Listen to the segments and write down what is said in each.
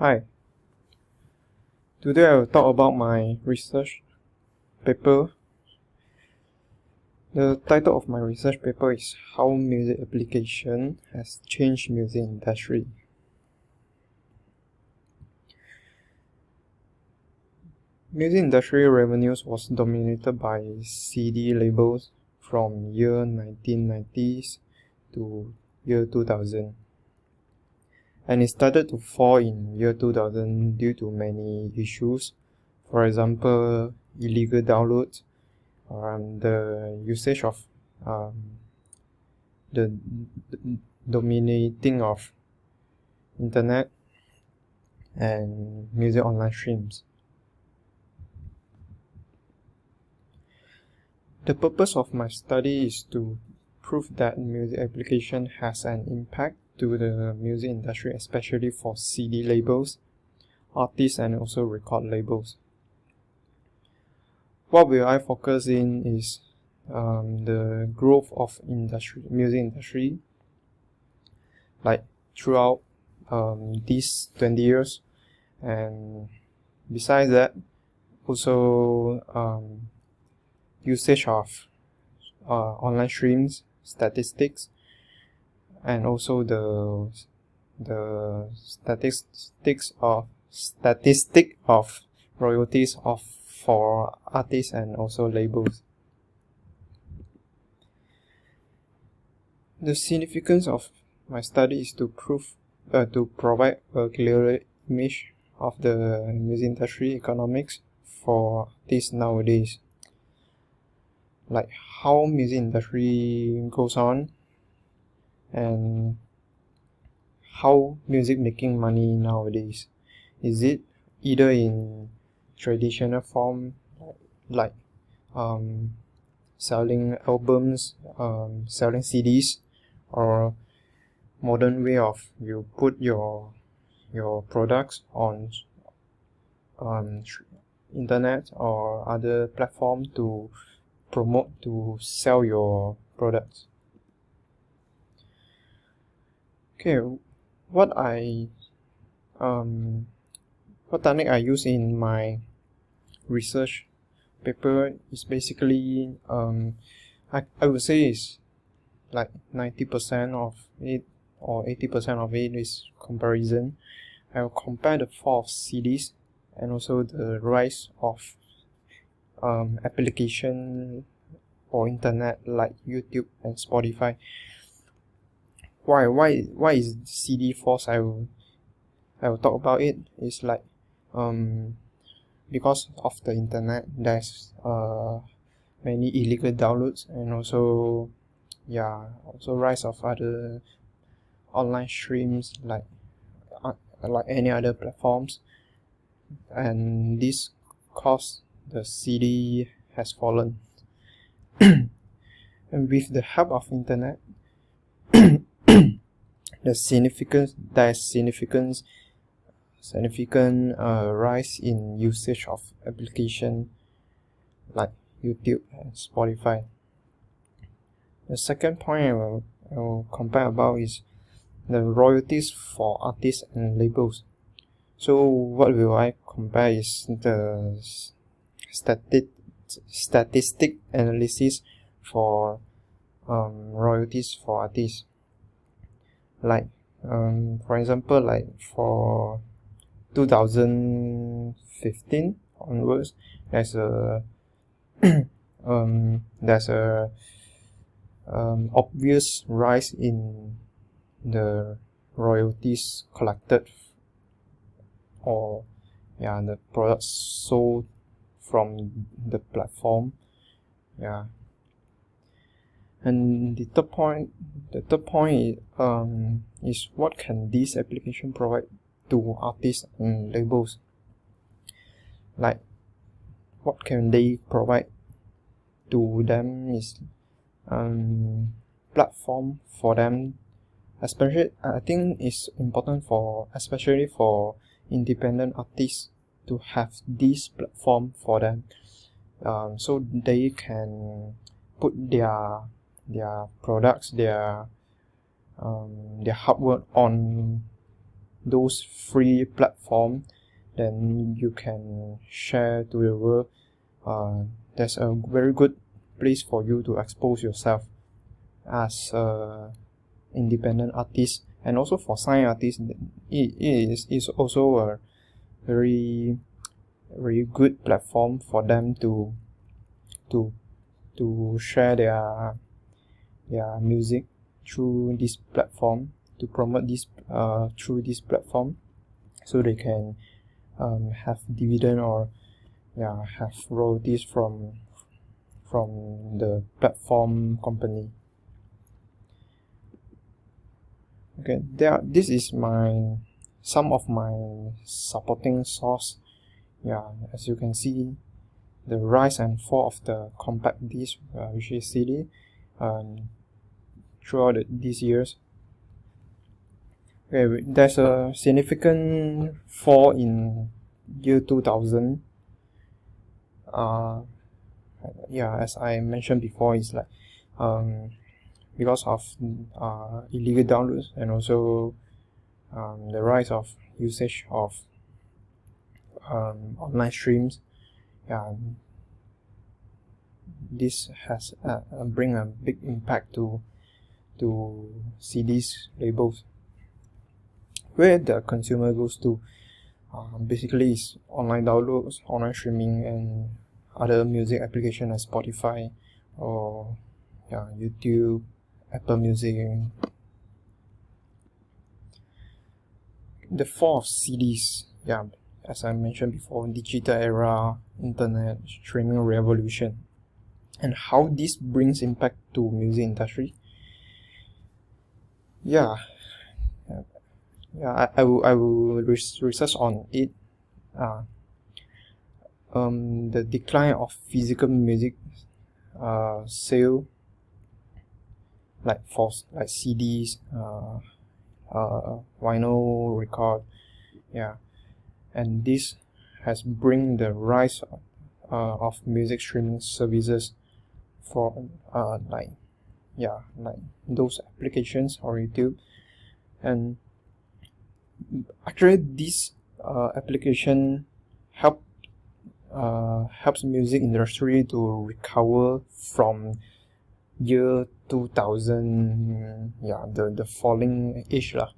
Hi, today I will talk about my research paper. The title of my research paper is How Music Application Has Changed Music Industry. Music industry revenues was dominated by CD labels from year 1990s to year 2000. And it started to fall in year 2000 due to many issues. For example, illegal downloads, the usage of the dominating of internet and music online streams. The purpose of my study is to prove that music application has an impact to the music industry, especially for CD labels, artists, and also record labels. What will I focus in is the growth of music industry, like throughout these 20 years, and besides that, also usage of online streams, statistics, and also the statistic of royalties for artists and also labels. The significance of my study is to provide a clearer image of the music industry economics for artists nowadays, like how music industry goes on and how music making money nowadays. Is it either in traditional form, like selling albums, selling CDs, or modern way of you put your products on internet or other platform to promote, to sell your products. Okay, what technique I use in my research paper is basically I would say is like 90% of it or 80% of it is comparison. I will compare the fall of CDs and also the rise of application or internet like YouTube and Spotify. Why is CD false? I will talk about it. It's like because of the internet, there's many illegal downloads, and also rise of other online streams like any other platforms, and this caused the CD has fallen. And with the help of internet, significant rise in usage of application like YouTube and Spotify. The second point I will compare about is the royalties for artists and labels. So what will I compare is the statistic analysis for royalties for artists. Like for example, like for 2015 onwards, there's a obvious rise in the royalties collected or the products sold from the platform. And the third point is what can this application provide to artists and labels. Like what can they provide to them is platform for them, especially I think it's important especially for independent artists to have this platform for them, so they can put their products, their hard work on those free platform, then you can share to the world. That's a very good place for you to expose yourself as a independent artist, and also for sign artists. It is also a very good platform for them to share their music through this platform, to promote this through this platform, so they can have dividend or have royalties from the platform company. Okay, this is some of my supporting source. As you can see, the rise and fall of the compact disc, which is CD, throughout these years. Okay, there's a significant fall in year 2000. As I mentioned before, it's like because of illegal downloads, and also the rise of usage of online streams. This has bring a big impact to CDs labels. Where the consumer goes to basically is online downloads, online streaming, and other music applications like Spotify or YouTube, Apple Music. The fall of CDs, as I mentioned before, digital era, internet, streaming revolution, and how this brings impact to music industry. I will research on it. The decline of physical music sale, like CDs, vinyl record, and this has bring the rise of music streaming services for like those applications or YouTube. And actually this application helps music industry to recover from year 2000, the falling age lah,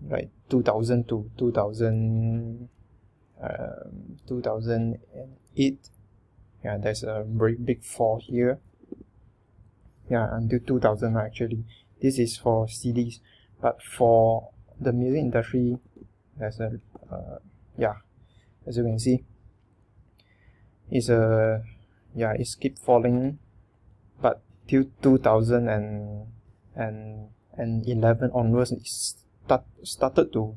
like 2000 to 2008. There's a very big fall here. Until 2000 actually. This is for CDs, but for the music industry, there's a as you can see, it's keep falling, but till 2011 onwards, it started to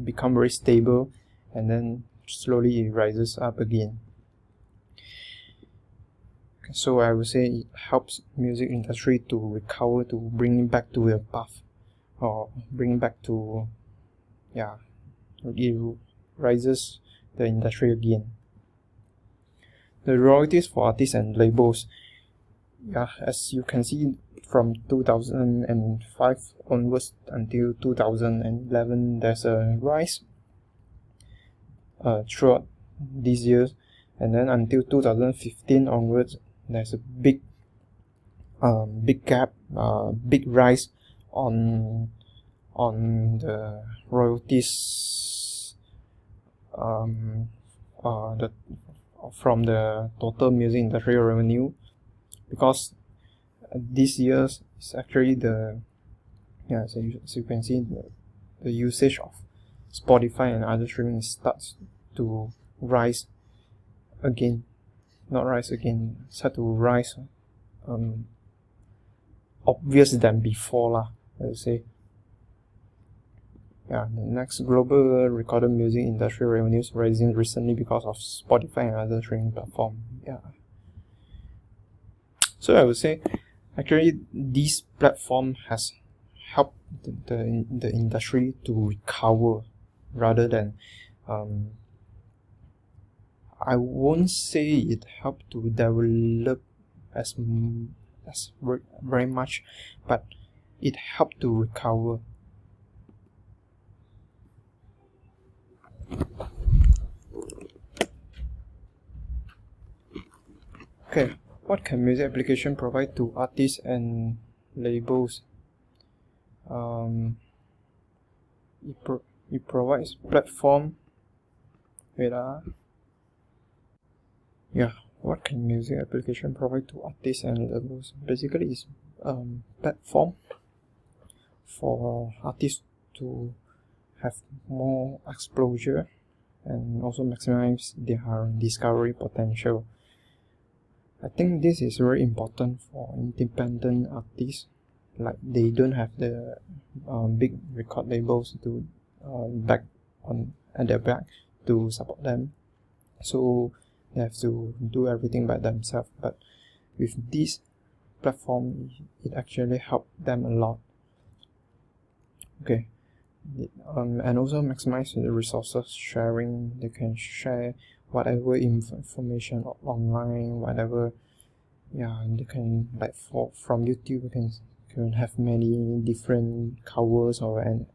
become very stable, and then slowly it rises up again. So I would say it helps music industry to recover, to bring back to the path, or bring back to it rises the industry again. The royalties for artists and labels, as you can see, from 2005 onwards until 2011, there's a rise throughout these years, and then until 2015 onwards, there's a big gap, big rise on the royalties from the total music industry revenue, because this year is actually as you can see, the usage of Spotify and other streaming starts to rise again. Start to rise obvious than before lah, I would say. The next, global recorded music industry revenues rising recently because of Spotify and other streaming platform. So I would say actually this platform has helped the industry to recover, rather than I won't say it helped to develop as very much, but it helped to recover. What can music application provide to artists and labels? It provides platform. What can music application provide to artists and labels? Basically, it's platform for artists to have more exposure and also maximize their discovery potential. I think this is very important for independent artists. Like, they don't have the big record labels to at their back to support them, so they have to do everything by themselves. But with this platform, it actually helped them a lot. Okay. And also maximize the resources sharing. They can share whatever information online, whatever. They can, like, from YouTube, you can have many different covers and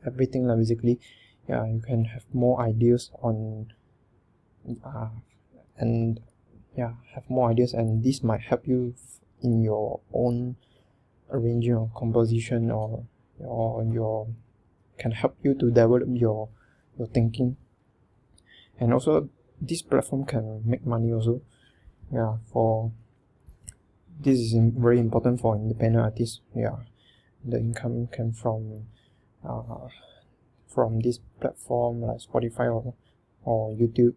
everything, like, basically. You can have more ideas on have more ideas, and this might help you in your own arranging or composition, or your can help you to develop your thinking. And also, this platform can make money also. This is very important for independent artists. The income came from this platform, like Spotify or YouTube.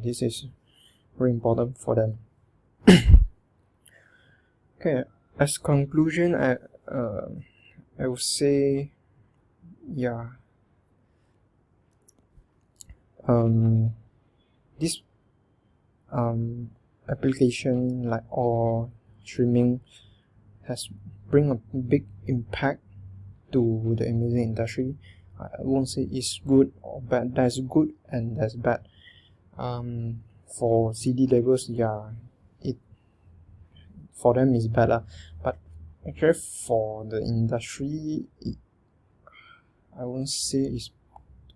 This is very important for them. Okay, as conclusion, I would say, this application, like, or streaming, has bring a big impact to the music industry. I won't say it's good or bad. There's good and there's bad. For CD labels, for them is bad, but actually for the industry, I won't say it's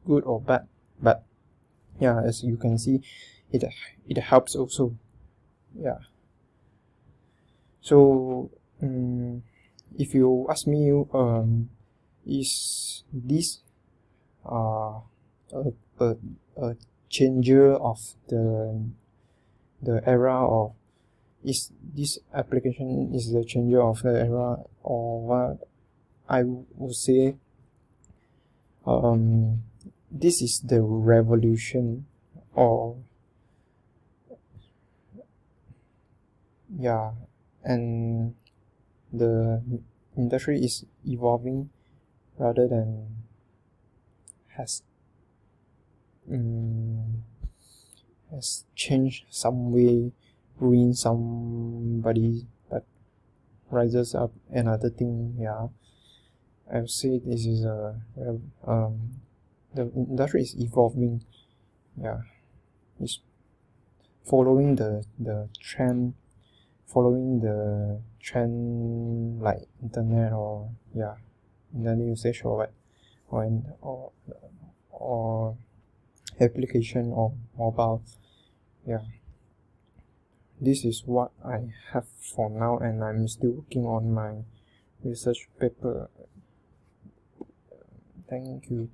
good or bad, but as you can see, it helps also. So if you ask me, is this a changer of the era, or is this application is the changer of the era, or what? I would say this is the revolution, or and the industry is evolving rather than has changed some way, ruined somebody, but rises up another thing. I would say this is the industry is evolving. It's following the trend, like internet, or internet usage, or what, or application, or mobile. This is what I have for now, and I'm still working on my research paper. Thank you.